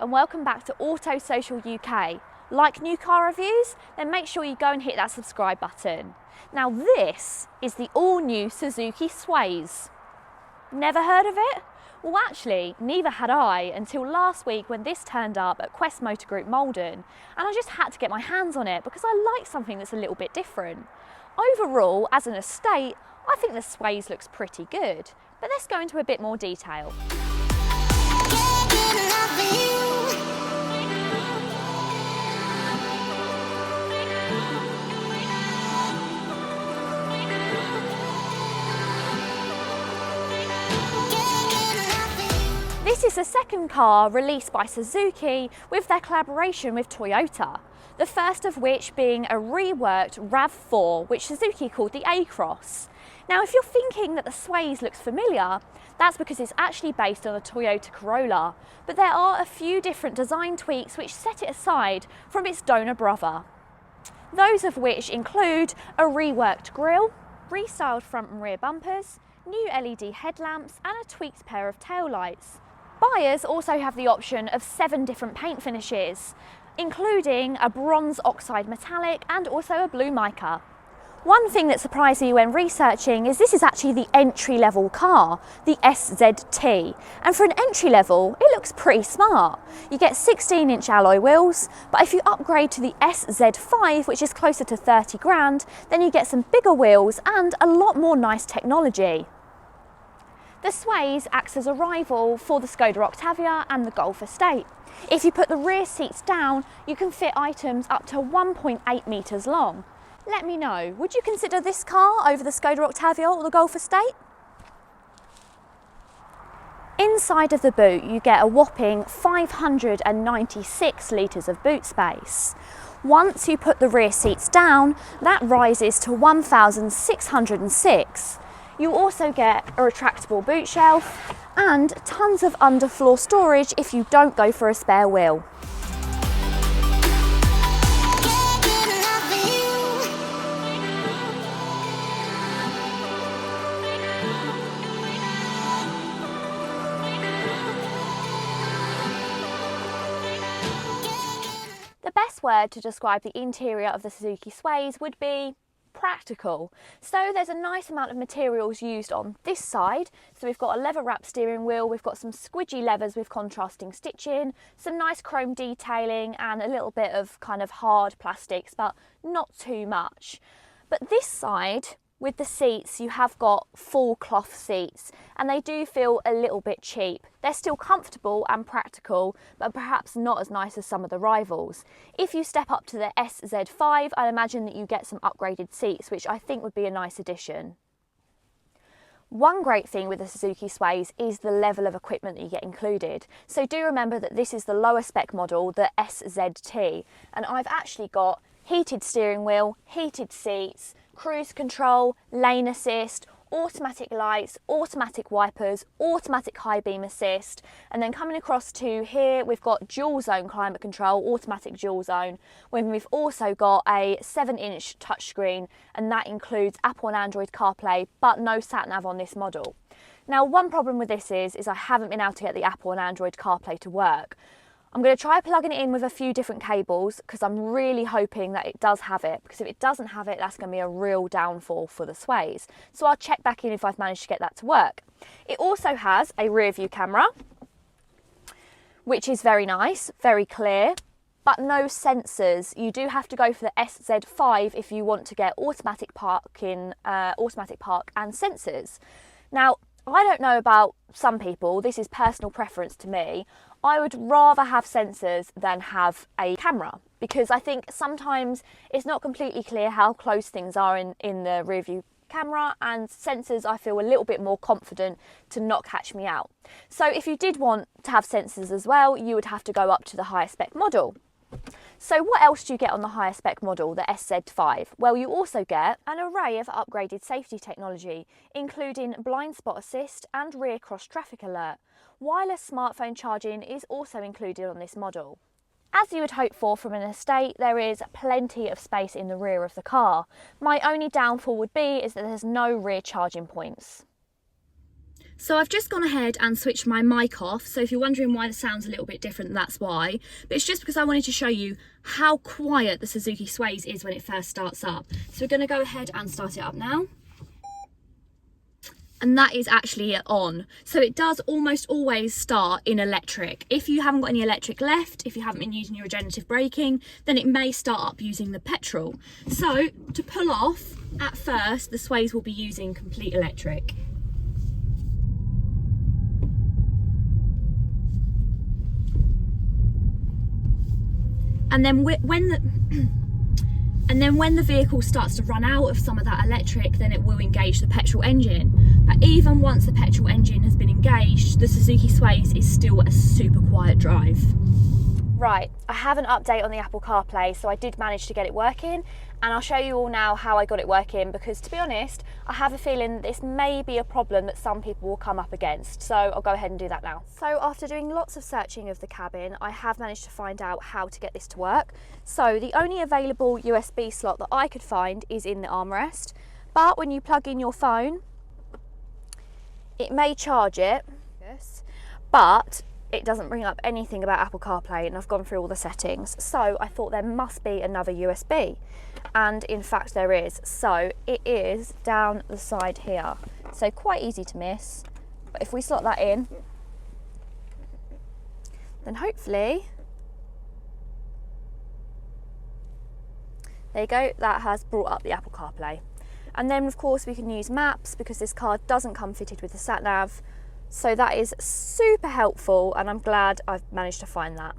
and welcome back to Auto Social UK. Like new car reviews? Then make sure you go and hit that subscribe button. Now this is the all-new Suzuki Swace. Never heard of it? Well actually, neither had I until last week when this turned up at Quest Motor Group Malden, and I just had to get my hands on it because I like something that's a little bit different. Overall, as an estate, I think the Swace looks pretty good, but let's go into a bit more detail. This is the second car released by Suzuki with their collaboration with Toyota, the first of which being a reworked RAV4, which Suzuki called the A-Cross. Now if you're thinking that the Swace looks familiar, that's because it's actually based on a Toyota Corolla, but there are a few different design tweaks which set it aside from its donor brother. Those of which include a reworked grille, restyled front and rear bumpers, new LED headlamps and a tweaked pair of taillights. Buyers also have the option of 7 different paint finishes, including a bronze oxide metallic and also a blue mica. One thing that surprised me when researching is this is actually the entry-level car, the SZT, and for an entry level it looks pretty smart. You get 16-inch alloy wheels, but if you upgrade to the SZ5, which is closer to 30 grand, then you get some bigger wheels and a lot more nice technology. The Swace acts as a rival for the Skoda Octavia and the Golf Estate. If you put the rear seats down, you can fit items up to 1.8 metres long. Let me know, would you consider this car over the Skoda Octavia or the Golf Estate? Inside of the boot, you get a whopping 596 litres of boot space. Once you put the rear seats down, that rises to 1,606. You also get a retractable boot shelf and tons of underfloor storage if you don't go for a spare wheel. The best word to describe the interior of the Suzuki Swace would be practical. So there's a nice amount of materials used on this side. So we've got a leather wrap steering wheel, we've got some squidgy leathers with contrasting stitching, some nice chrome detailing and a little bit of kind of hard plastics, but not too much. But this side, with the seats, you have got full cloth seats and they do feel a little bit cheap. They're still comfortable and practical, but perhaps not as nice as some of the rivals. If you step up to the SZ5, I imagine that you get some upgraded seats, which I think would be a nice addition. One great thing with the Suzuki Swace is the level of equipment that you get included. So do remember that this is the lower spec model, the SZT, and I've actually got heated steering wheel, heated seats, cruise control, lane assist, automatic lights, automatic wipers, automatic high beam assist, and then coming across to here we've got dual zone climate control, automatic dual zone, when we've also got a 7-inch touchscreen, and that includes Apple and Android CarPlay, but no sat nav on this model. Now one problem with this is I haven't been able to get the Apple and Android CarPlay to work. I'm going to try plugging it in with a few different cables because I'm really hoping that it does have it, because if it doesn't have it, that's going to be a real downfall for the Swace. So I'll check back in if I've managed to get that to work. It also has a rear view camera, which is very nice, very clear, but no sensors. You do have to go for the SZ5 if you want to get automatic park and sensors. Now, I don't know about some people, this is personal preference to me. I would rather have sensors than have a camera because I think sometimes it's not completely clear how close things are in the rear view camera, and sensors I feel a little bit more confident to not catch me out. So if you did want to have sensors as well, you would have to go up to the higher spec model. So what else do you get on the higher spec model, the SZ5? Well, you also get an array of upgraded safety technology, including blind spot assist and rear cross traffic alert. Wireless smartphone charging is also included on this model. As you would hope for from an estate, there is plenty of space in the rear of the car. My only downfall would be is that there's no rear charging points. So I've just gone ahead and switched my mic off. So if you're wondering why the sound's a little bit different, that's why. But it's just because I wanted to show you how quiet the Suzuki Swace is when it first starts up. So we're going to go ahead and start it up now. And that is actually on. So it does almost always start in electric. If you haven't got any electric left, if you haven't been using your regenerative braking, then it may start up using the petrol. So to pull off, at first, the Swace will be using complete electric. And then when the vehicle starts to run out of some of that electric, then it will engage the petrol engine. But even once the petrol engine has been engaged, the Suzuki Swace is still a super quiet drive. Right, I have an update on the Apple CarPlay, so I did manage to get it working, and I'll show you all now how I got it working, because to be honest, I have a feeling this may be a problem that some people will come up against, so I'll go ahead and do that now. So after doing lots of searching of the cabin, I have managed to find out how to get this to work. So the only available USB slot that I could find is in the armrest, but when you plug in your phone, it may charge it, but it doesn't bring up anything about Apple CarPlay, and I've gone through all the settings. So I thought there must be another USB, and in fact there is. So it is down the side here, so quite easy to miss. But if we slot that in, then hopefully, there you go, that has brought up the Apple CarPlay. And then of course we can use maps, because this car doesn't come fitted with the sat nav. So that is super helpful, and I'm glad I've managed to find that.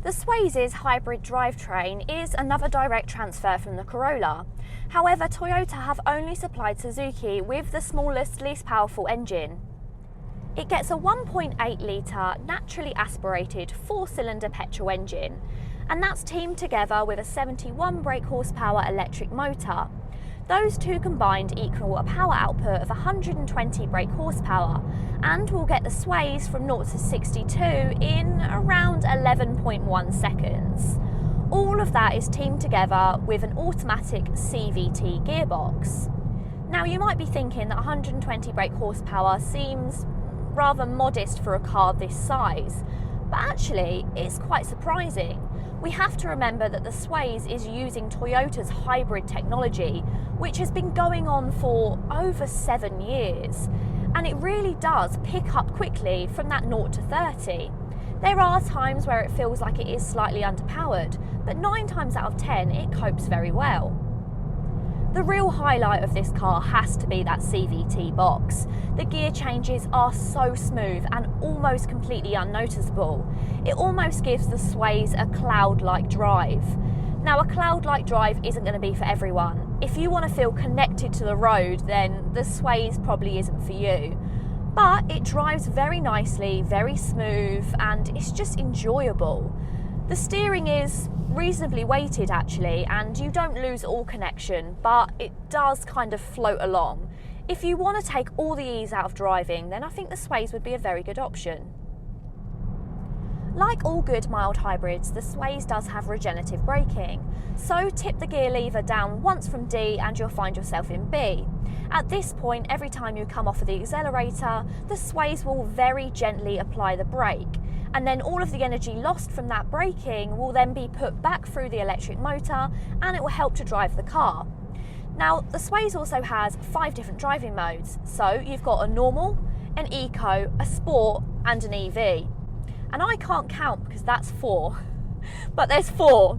The Swace's hybrid drivetrain is another direct transfer from the Corolla. However, Toyota have only supplied Suzuki with the smallest, least powerful engine. It gets a 1.8 litre naturally aspirated 4-cylinder petrol engine, and that's teamed together with a 71 brake horsepower electric motor. Those two combined equal a power output of 120 brake horsepower, and will get the Swace from 0 to 62 in around 11.1 seconds. All of that is teamed together with an automatic CVT gearbox. Now you might be thinking that 120 brake horsepower seems rather modest for a car this size, but actually it's quite surprising. We have to remember that the Swace is using Toyota's hybrid technology, which has been going on for over 7 years, and it really does pick up quickly from that 0 to 30. There are times where it feels like it is slightly underpowered, but 9 times out of 10 it copes very well. The real highlight of this car has to be that CVT box. The gear changes are so smooth and almost completely unnoticeable. It almost gives the Swace a cloud-like drive. Now, a cloud-like drive isn't going to be for everyone. If you want to feel connected to the road, then the Swace probably isn't for you. But it drives very nicely, very smooth, and it's just enjoyable. The steering is reasonably weighted actually, and you don't lose all connection, but it does kind of float along. If you want to take all the ease out of driving, then I think the Swace would be a very good option. Like all good mild hybrids, the Swace does have regenerative braking. So tip the gear lever down once from D and you'll find yourself in B. At this point, every time you come off of the accelerator, the Swace will very gently apply the brake. And then all of the energy lost from that braking will then be put back through the electric motor, and it will help to drive the car. Now, the Swace also has 5 different driving modes. So you've got a normal, an eco, a sport, and an EV. And I can't count because that's 4, but there's 4.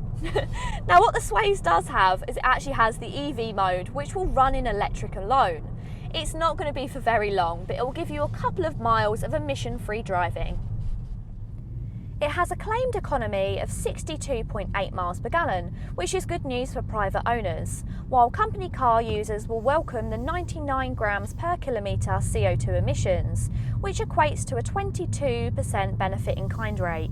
Now what the Swace does have is it actually has the EV mode, which will run in electric alone. It's not going to be for very long, but it will give you a couple of miles of emission-free driving. It has a claimed economy of 62.8 miles per gallon, which is good news for private owners, while company car users will welcome the 99 grams per kilometre CO2 emissions, which equates to a 22% benefit in kind rate.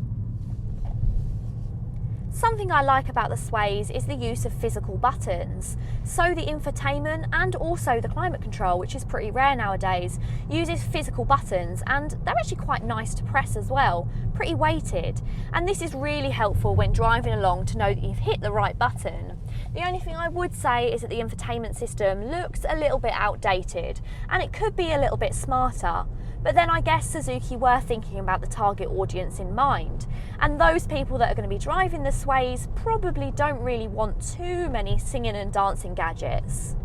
Something I like about the Swace is the use of physical buttons. So the infotainment and also the climate control, which is pretty rare nowadays, uses physical buttons, and they're actually quite nice to press as well, pretty weighted. And this is really helpful when driving along to know that you've hit the right button. The only thing I would say is that the infotainment system looks a little bit outdated and it could be a little bit smarter. But then I guess Suzuki were thinking about the target audience in mind, and those people that are going to be driving the Swace probably don't really want too many singing and dancing gadgets.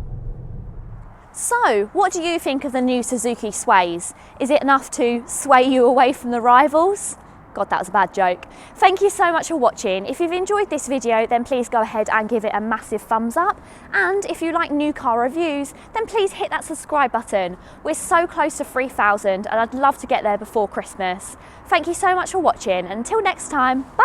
So, what do you think of the new Suzuki Swace? Is it enough to sway you away from the rivals? God, that was a bad joke. Thank you so much for watching. If you've enjoyed this video, then please go ahead and give it a massive thumbs up. And if you like new car reviews, then please hit that subscribe button. We're so close to 3,000 and I'd love to get there before Christmas. Thank you so much for watching. Until next time, bye!